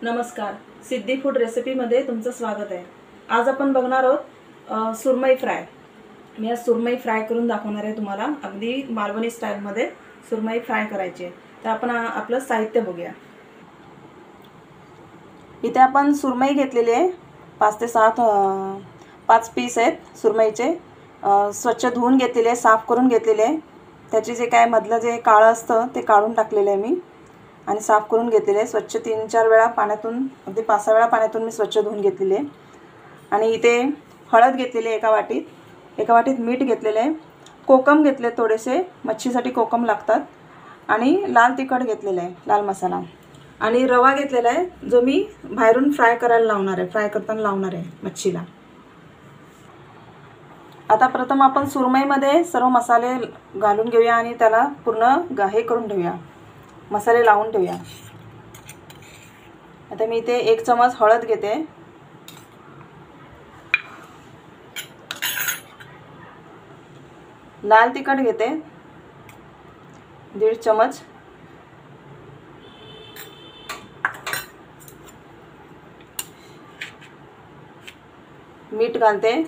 नमस्कार, सिद्धी फूड रेसिपीमध्ये तुमचं स्वागत आहे। आज आपण बघणार आहोत सुरमई फ्राय। मी आज सुरमई फ्राय करून दाखवणार आहे तुम्हाला। अगदी मालवणी स्टाईलमध्ये सुरमई फ्राय करायची आहे। तर आपण आपलं साहित्य बघूया। इथे आपण सुरमई घेतलेली आहे, 5 ते 7 5 पीस आहेत सुरमईचे। स्वच्छ धुवून घेतलेले आहे, साफ करून घेतलेले आहे। त्याचे जे काय मधलं जे काळं असतं ते काढून टाकलेले आहे मी आणि साफ करून घेतलेले आहे। स्वच्छ 3-4 वेळा पाण्यातून, अगदी 5-6 वेळा पाण्यातून मी स्वच्छ धुवून घेतलेले आहे। आणि इथे हळद घेतलेली आहे एका वाटीत मीठ घेतलेले आहे, कोकम घेतले थोडेसे, मच्छीसाठी कोकम लागतात, आणि लाल तिखट घेतलेले आहे, लाल मसाला, आणि रवा घेतलेला आहे जो मी बाहेरून फ्राय करायला लावणार आहे, फ्राय करताना लावणार आहे मच्छीला। आता प्रथम आपण सुरमईमध्ये सर्व मसाले घालून घेऊया आणि त्याला पूर्ण हे करून ठेवूया, मसाले लावून ठेवूया। आता मी इथे 1 चमच हळद घेते, लाल तिखट घेते 1.5 चमच, मीठ घालते,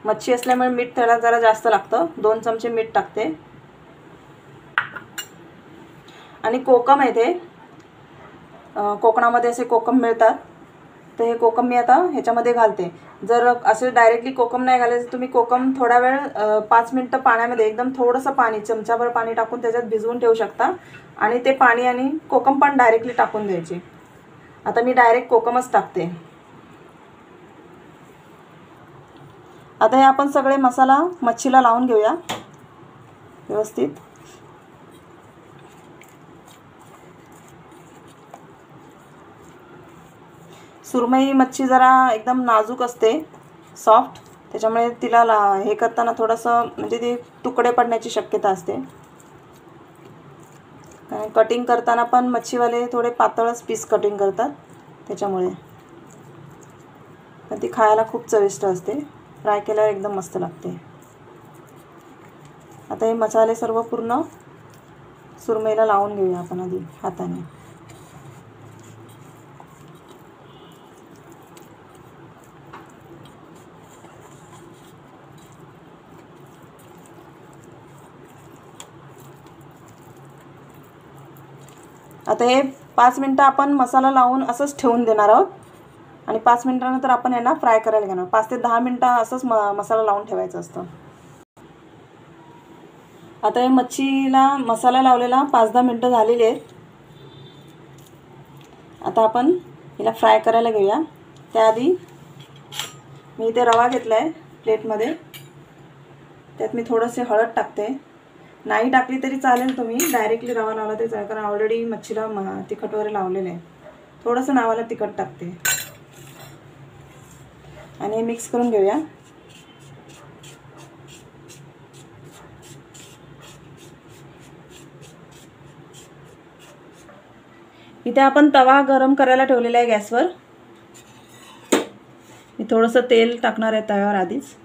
मच्छी असल्यामुळे मीठ त्याला जरा जास्त लागतं, 2 चमचे मीठ टाकते, आणि कोकम आहे ते कोकणामध्ये असे कोकम मिळतात, तर हे कोकम मी आता ह्याच्यामध्ये घालते। जर असे डायरेक्टली कोकम नाही घालायचे, तुम्ही कोकम थोडा वेळ 5 मिनिटं पाण्यामध्ये एकदम थोडंसं पाणी, चमचाभर पाणी टाकून त्याच्यात भिजवून ठेवू शकता, आणि ते पाणी आणि कोकम पण डायरेक्टली टाकून द्यायचे। आता मी डायरेक्ट कोकमच टाकते। आता हे आपण सगळे मसाला मच्छीला लावून घेऊया व्यवस्थित। सुरमई मच्छी जरा एकदम नाजूक असते, सॉफ्ट, त्याच्यामुळे तिला हे करताना थोडंसं म्हणजे ते तुकडे पडण्याची शक्यता असते। कटिंग करताना पण मच्छीवाले थोडे पातळच पीस कटिंग करतात, त्याच्यामुळे पण ती खायला खूप चविष्ट असते, फ्राय केल्यावर एकदम मस्त लागते। आता हे मसाले सर्व पूर्ण सुरमईला लावून घेऊया आपण आधी हाताने। आता हे 5 मिनिटं आपण मसाला लावून असंच ठेवून देणार आहोत, आणि 5 मिनिटानंतर आपण यांना फ्राय करायला घेणार। 5 ते 10 मिनिटं असंच मसाला लावून ठेवायचं असतं। आता हे मच्छीला मसाला लावलेला 5-10 मिनिटं झालेली आहेत। आता आपण हिला फ्राय करायला घेऊया। त्याआधी मी इथे रवा घेतला आहे प्लेटमध्ये, त्यात मी थोडंसे हळद टाकते, नाही टाकली तरी चालेल, तुम्ही डायरेक्टली रवा लावला तरी चालेल, कारण ऑलरेडी मच्छीला तिखट वगैरे लावलेलं आहे। थोडंसं नावाला तिखट टाकते आणि मिक्स करून घेऊया। इथे आपण तवा गरम करायला ठेवलेला आहे गॅसवर। मी थोडंसं तेल टाकणार आहे तव्यावर आधीच।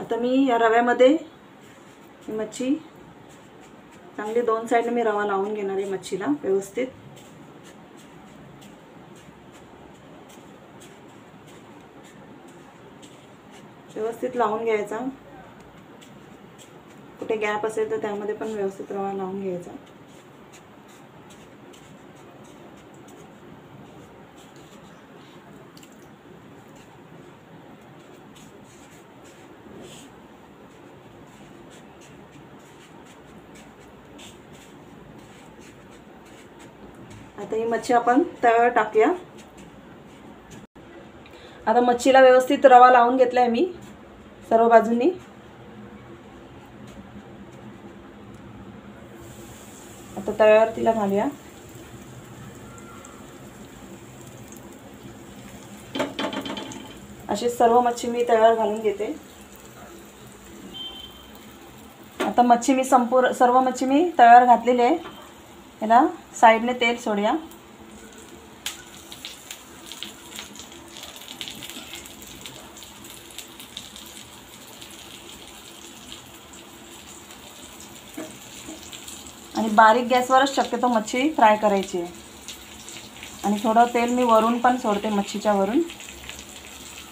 आता मी या रव्यामध्ये मच्छी चांगली 2 साइडने मी रवा लावून घेणार आहे मच्छीला व्यवस्थित। व्यवस्थित लावून घ्यायचा, कुठे गॅप असेल तर त्यामध्ये पण व्यवस्थित रवा लावून घ्यायचा। आता ही मच्छी आपण तव्यावर टाकूया। आता मच्छीला व्यवस्थित रवा लावून घेतला आहे मी सर्व बाजूंनी। आता तव्यावर तिला घालूया। अशी सर्व मच्छी मी तव्यावर घालून घेते. आता मच्छी मी सर्व मच्छी मी तव्यावर घातलेली आहे. याला साईडने तेल सोडूया. आणि बारीक गॅसवरच शक्यतो मच्छी फ्राय करायची आहे. आणि थोडं तेल मी वरून पण सोडते मच्छीच्या वरून,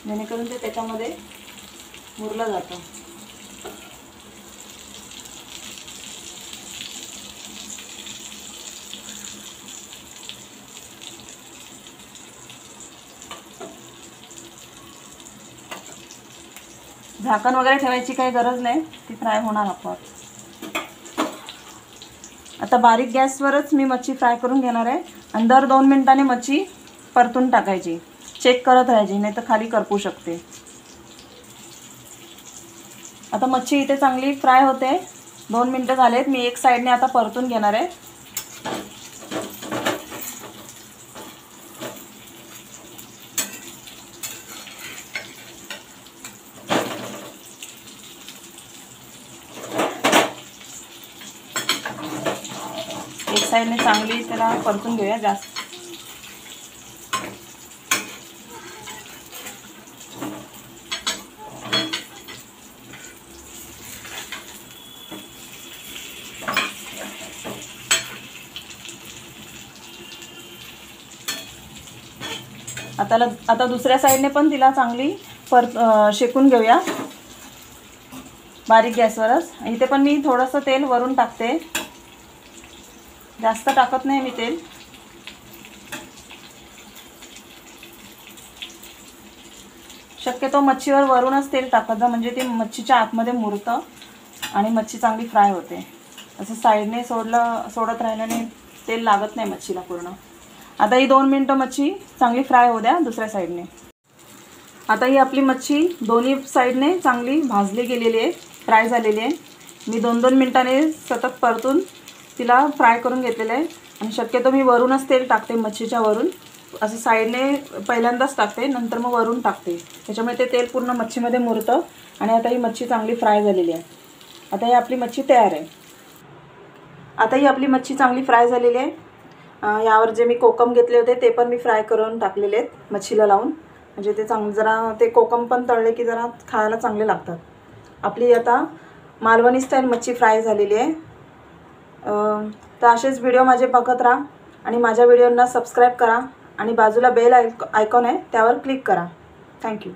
जेणेकरून ते त्याच्यामध्ये मुरलं जातं. झाकण वगैरे ठेवायची काही गरज नाही, ती फ्राय होणार आपोआप. आता बारीक गॅसवरच मी मच्छी फ्राय करून घेणार आहे. आणि दर 2 मिनिटांनी मच्छी परतून टाकायची, चेक करत राहायची, नाही तर खाली करपू शकते. आता मच्छी इथे चांगली फ्राय होते. 2 मिनिटं झालेत. मी एक साईडने आता परतून घेणार आहे. एक साईडने चांगली त्याला परतून घेऊया जास्त. आता दुसऱ्या साईडने पण तिला चांगली शेकून घेऊया बारीक गॅसवरच. इथे पण मी थोडंसं तेल वरून टाकते, जास्त टाकत नाही मी तेल. शक्यतो मच्छीवर वरूनच तेल टाकत जा, म्हणजे ते मच्छीच्या आतमध्ये मुरतं आणि मच्छी चांगली फ्राय होते. असं साईडने सोडत राहिल्याने तेल लागत नाही मच्छीला पूर्ण. आता ही 2 मिनिटं मच्छी चांगली फ्राय होऊ द्या दुसऱ्या साईडने. आता ही आपली मच्छी दोन्ही साईडने चांगली भाजली गेलेली आहे, फ्राय झालेली आहे. मी 2-2 मिनिटांनी सतत परतून तिला फ्राय करून घेतलेलं आहे. आणि शक्यतो मी वरूनच तेल टाकते मच्छीच्या वरून. असं साईडने पहिल्यांदाच टाकते, नंतर मग वरून टाकते, त्याच्यामुळे ते तेल पूर्ण मच्छीमध्ये मुरतं. आणि आता ही मच्छी चांगली फ्राय झालेली आहे. आता ही आपली मच्छी तयार आहे. आता ही आपली मच्छी चांगली फ्राय झालेली आहे. यावर जे मी कोकम घेतले होते ते पण मी फ्राय करून टाकलेले आहेत मच्छीला लावून, म्हणजे ते जरा ते कोकम पण तळले की जरा खायला चांगले लागतात. आपली आता मालवणी स्टाईल मच्छी फ्राय झालेली आहे. तर असेच व्हिडिओ माझे बघत राहा आणि माझ्या व्हिडिओंना सबस्क्राईब करा आणि बाजूला बेल आयकॉन आहे त्यावर क्लिक करा. थँक्यू.